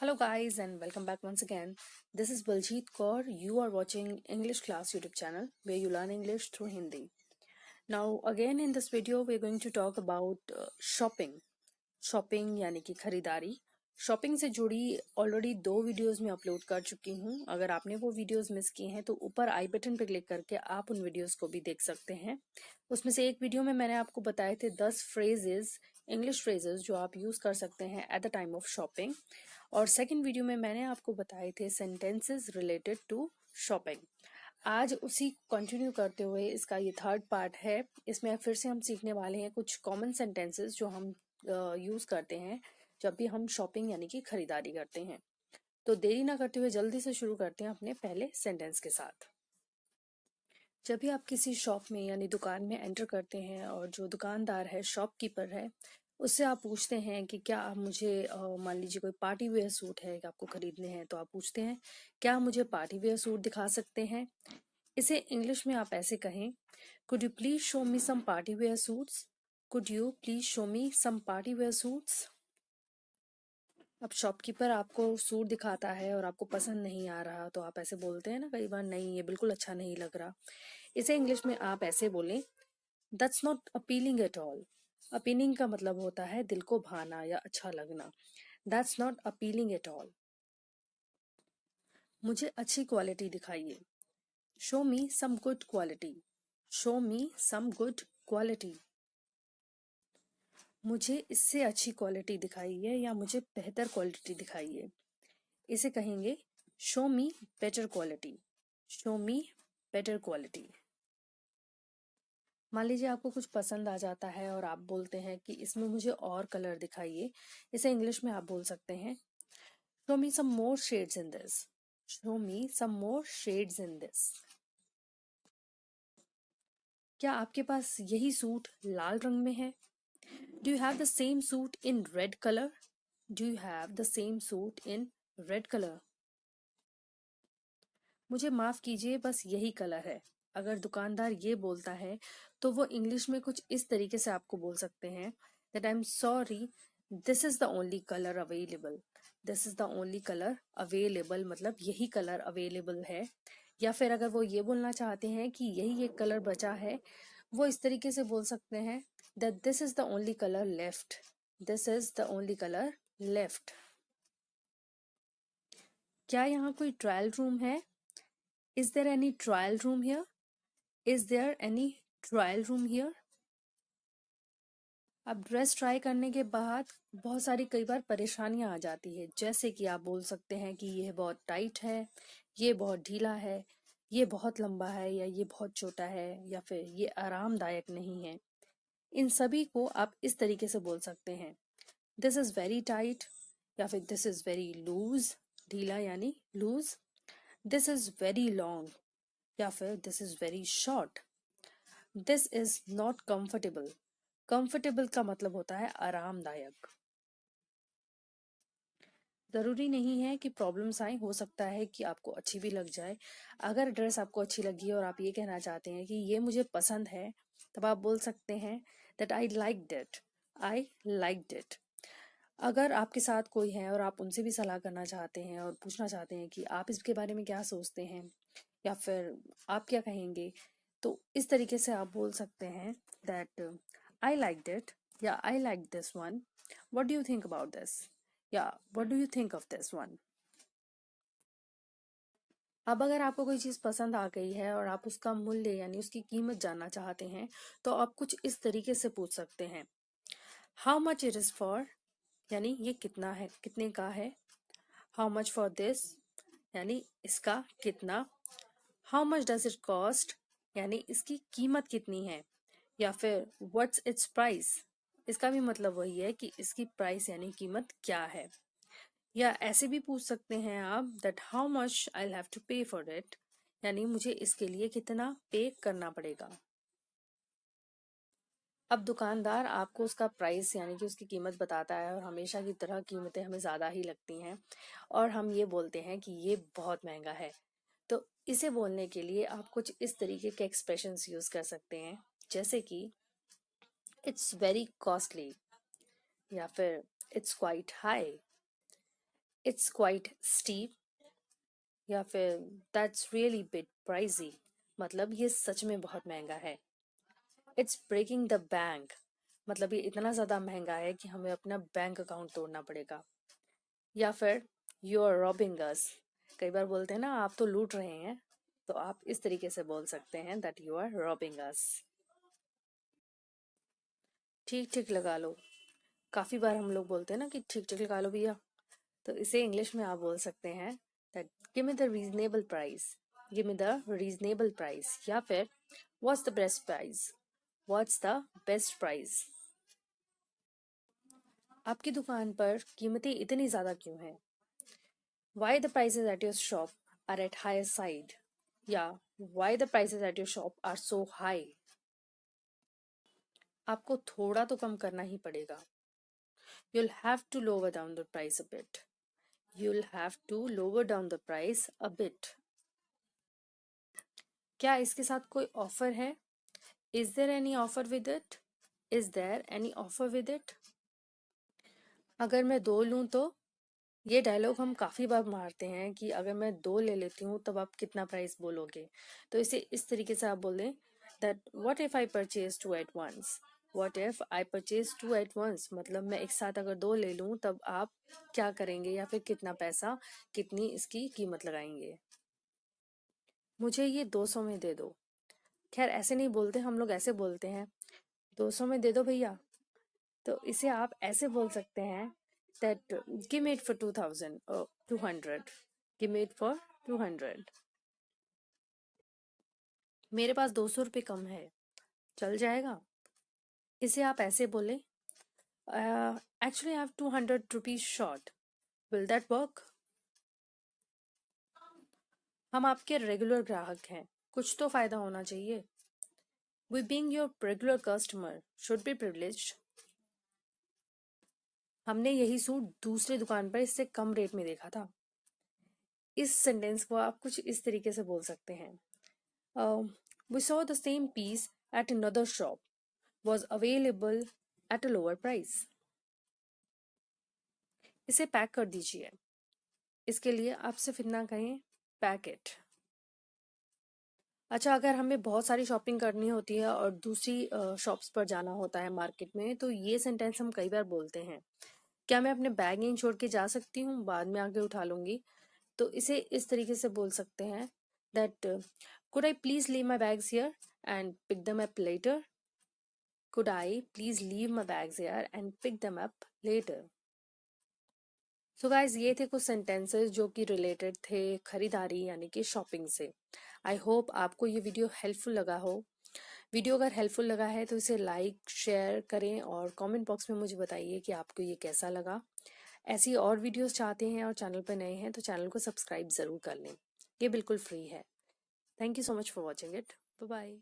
Hello, guys, and welcome back once again. This is Baljeet Kaur. You are watching English Class YouTube channel where you learn English through Hindi. Now, again in this video, we're going to talk about shopping. Shopping यानी कि खरीदारी। Shopping से जुड़ी already 2 videos में upload कर चुकी हूँ। अगर आपने वो वीडियोस मिस किए हैं तो ऊपर आई बटन पे क्लिक करके आप उन वीडियोस को भी देख सकते हैं। उसमें से एक वीडियो में मैंने आपको बताए थे 10 फ्रेजेस, इंग्लिश फ्रेजेस जो आप यूज कर सकते हैं at the time of shopping, और सेकेंड वीडियो में मैंने आपको बताए थे सेंटेंसेस रिलेटेड टू शॉपिंग। आज उसी कंटिन्यू करते हुए इसका ये थर्ड पार्ट है। इसमें फिर से हम सीखने वाले हैं कुछ कॉमन सेंटेंसेस जो हम यूज करते हैं जब भी हम शॉपिंग यानी कि खरीदारी करते हैं। तो देरी ना करते हुए जल्दी से शुरू करते हैं अपने पहले सेंटेंस के साथ। जब भी आप किसी शॉप में यानी दुकान में एंटर करते हैं और जो दुकानदार है, शॉपकीपर है, उससे आप पूछते हैं कि क्या आप मुझे मान लीजिए कोई पार्टी वेयर सूट है कि आपको खरीदने हैं, तो आप पूछते हैं क्या मुझे पार्टी वेयर सूट दिखा सकते हैं। इसे इंग्लिश में आप ऐसे कहें, could you please show me some party wear suits. Could you please show me some party wear suits. अब शॉपकीपर आपको सूट दिखाता है और आपको पसंद नहीं आ रहा, तो आप ऐसे बोलते हैं ना कई बार, नहीं ये बिल्कुल अच्छा नहीं लग रहा। इसे इंग्लिश में आप ऐसे बोलें, that's not appealing at all. Appealing का मतलब होता है दिल को भाना या अच्छा लगना। That's not appealing at all. मुझे अच्छी क्वालिटी दिखाइए। Show me some good quality. Show me some good quality. मुझे इससे अच्छी क्वालिटी दिखाइए या मुझे बेहतर क्वालिटी दिखाइए। इसे कहेंगे show me better quality. Show me better quality. मान लीजिए आपको कुछ पसंद आ जाता है और आप बोलते हैं कि इसमें मुझे और कलर दिखाइए। इसे इंग्लिश में आप बोल सकते हैं, show me some more shades in this. Show me some more shades in this. क्या आपके पास यही सूट लाल रंग में है? Do you have the same suit in red colour? Do you have the same suit in red colour? मुझे माफ कीजिए, बस यही कलर है। अगर दुकानदार ये बोलता है तो वो इंग्लिश में कुछ इस तरीके से आपको बोल सकते हैं, that I am sorry, this is the only colour available. This is the only colour available मतलब यही कलर अवेलेबल है। या फिर अगर वो ये बोलना चाहते हैं कि यही एक कलर बचा है, वो इस तरीके से बोल सकते हैं that this is the only colour left. This is the only colour left. क्या यहाँ कोई ट्रायल रूम है? Is there any trial room here? Is there any trial room here? अब ड्रेस ट्राई करने के बाद बहुत सारी कई बार परेशानियां आ जाती है, जैसे कि आप बोल सकते हैं कि यह बहुत टाइट है, ये बहुत ढीला है, ये बहुत लंबा है, या ये बहुत छोटा है, या फिर ये आरामदायक नहीं है। इन सभी को आप इस तरीके से बोल सकते हैं, दिस इज वेरी टाइट, या फिर दिस इज वेरी लूज, ढीला यानी loose. This is very long, या फिर this is very short. This is not comfortable. Comfortable का मतलब होता है आरामदायक। जरूरी नहीं है कि प्रॉब्लम्स आए, हो सकता है कि आपको अच्छी भी लग जाए। अगर ड्रेस आपको अच्छी लगी और आप ये कहना चाहते हैं कि ये मुझे पसंद है, तब आप बोल सकते हैं that I liked it. I liked it. अगर आपके साथ कोई है और आप उनसे भी सलाह करना चाहते हैं और पूछना चाहते हैं कि आप इसके बारे में क्या सोचते हैं या फिर आप क्या कहेंगे, तो इस तरीके से आप बोल सकते हैं दैट आई लाइक्ड इट, या I like this one, what do you think about this, या what do you think of this one. अब अगर आपको कोई चीज पसंद आ गई है और आप उसका मूल्य यानी उसकी कीमत जानना चाहते हैं, तो आप कुछ इस तरीके से पूछ सकते हैं, how much it is for, यानी ये कितना है, कितने का है। हाउ मच फॉर दिस, यानी इसका कितना। How much does it cost, यानी इसकी कीमत कितनी है। या फिर व्हाट्स इट्स प्राइस, इसका भी मतलब वही है कि इसकी प्राइस यानी कीमत क्या है। या ऐसे भी पूछ सकते हैं आप that how much I have to pay for it, यानी मुझे इसके लिए कितना पे करना पड़ेगा। अब दुकानदार आपको उसका प्राइस यानी कि उसकी कीमत बताता है और हमेशा की तरह कीमतें हमें ज्यादा ही लगती हैं और हम ये बोलते हैं कि ये बहुत महंगा है। तो इसे बोलने के लिए आप कुछ इस तरीके के एक्सप्रेशंस यूज कर सकते हैं, जैसे कि इट्स वेरी कॉस्टली, या फिर it's quite high, it's quite steep, या फिर दैट्स रियली बिट प्राइजी, मतलब ये सच में बहुत महंगा है। इट्स ब्रेकिंग द बैंक, मतलब ये इतना ज़्यादा महंगा है कि हमें अपना बैंक अकाउंट तोड़ना पड़ेगा। या फिर यू आर रॉबिंग अस, कई बार बोलते हैं ना आप तो लूट रहे हैं, तो आप इस तरीके से बोल सकते हैं दैट यू आर रॉबिंग अस। ठीक ठीक लगा लो, काफ़ी बार हम लोग बोलते हैं ना कि ठीक ठीक लगा लो भैया, तो इसे इंग्लिश में आप बोल सकते हैं that give me the reasonable price, give me the reasonable price, या फिर what's the best price, what's the best price. आपकी दुकान पर कीमतें इतनी ज़्यादा क्यों हैं? Why the prices at your shop are at higher side? या why the prices at your shop are so high? आपको थोड़ा तो कम करना ही पड़ेगा। You'll have to lower down the price a bit. You'll have to lower down the price a bit. क्या इसके साथ कोई ऑफर है? Is there any offer with it? Is there any offer with it? अगर मैं 2 लूँ तो? ये डायलॉग हम काफ़ी बार मारते हैं कि अगर मैं 2 ले लेती हूँ तब आप कितना प्राइस बोलोगे, तो इसे इस तरीके से आप बोलें that what if I purchase 2 at once, what if I purchase 2 at once, मतलब मैं एक साथ अगर 2 ले लूँ तब आप क्या करेंगे, या फिर कितना पैसा, कितनी इसकी कीमत लगाएंगे। मुझे ये 200 में दे दो। खैर ऐसे नहीं बोलते, हम लोग ऐसे बोलते हैं 200 में दे दो भैया, तो इसे आप ऐसे बोल सकते हैं that give me it for 2000 or 200, give me it for 200। मेरे पास 200 रुपये कम है, चल जाएगा? इसे आप ऐसे बोले actually I have 200 rupees short, will that work? हम आपके रेगुलर ग्राहक हैं, कुछ तो फायदा होना चाहिए। We being your regular customer should be privileged. हमने यही सूट दूसरी दुकान पर इससे कम रेट में देखा था। इस सेंटेंस को आप कुछ इस तरीके से बोल सकते हैं we saw the same piece at another shop, was available at a lower price। इसे पैक कर दीजिए, इसके लिए आप सिर्फ इतना कहें पैक इट। अच्छा, अगर हमें बहुत सारी शॉपिंग करनी होती है और दूसरी शॉप्स पर जाना होता है मार्केट में, तो ये सेंटेंस हम कई बार बोलते हैं, क्या मैं अपने बैग यहीं छोड़ के जा सकती हूँ, बाद में आके उठा लूंगी? तो इसे इस तरीके से बोल सकते हैं that could I please leave my bags here and pick them up later? Could I please leave my bags here and pick them up later? So guys, ये थे कुछ सेंटेंसेस जो कि रिलेटेड थे खरीदारी यानी कि शॉपिंग से। आई होप आपको ये वीडियो हेल्पफुल लगा हो। वीडियो अगर हेल्पफुल लगा है तो इसे लाइक शेयर करें और कमेंट बॉक्स में मुझे बताइए कि आपको ये कैसा लगा। ऐसी और वीडियोस चाहते हैं और चैनल पर नए हैं तो चैनल को सब्सक्राइब ज़रूर कर लें, ये बिल्कुल फ्री है। Thank you so much for watching it. Bye bye.